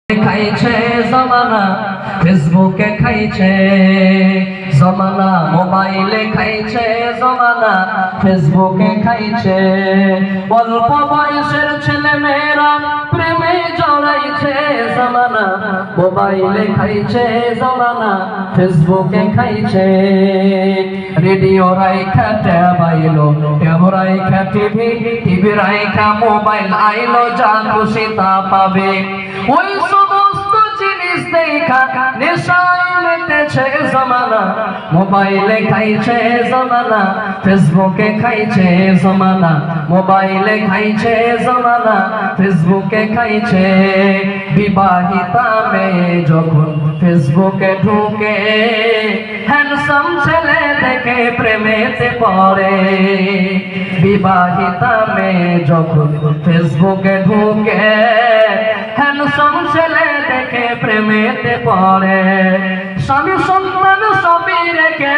খাইছে জমানা, ফেসবুকে খাইছে জমানা, মোবাইলে খাইছে জমানা, ফেসবুকে খাইছে। অল্প বয়সের ছেলে মেয়েরা প্রেমে জড়াইছে জমানা, মোবাইলে খাইছে জমানা, ফেসবুকে খাইছে। রেডিও রাইখা ট্যাব আইলো, ট্যাব রাইখা টিভি, টিভি রাইখা মোবাইল আইলো, যা খুশি তা পাবে। ওই সমস্ত জিনিস দেখা নেশায় মেতেছে জমানা, মোবাইলে খাইছে জমানা, ফেসবুকে খাইছে জমানা, মোবাইলে খাইছে জমানা, ফেসবুকে খাইছে। বিবাহিতা মেয়ে যখন ফেসবুকে ঢুকে, হ্যান্ডসাম ছেলে দেখে প্রেমেতে পড়ে। বিবাহিতা মেয়ে যখন ফেসবুকে ঢুকে, হ্যান্ডসাম ছেলে দেখে প্রেমেতে পড়ে। স্বামী সন্তান সবই রেখে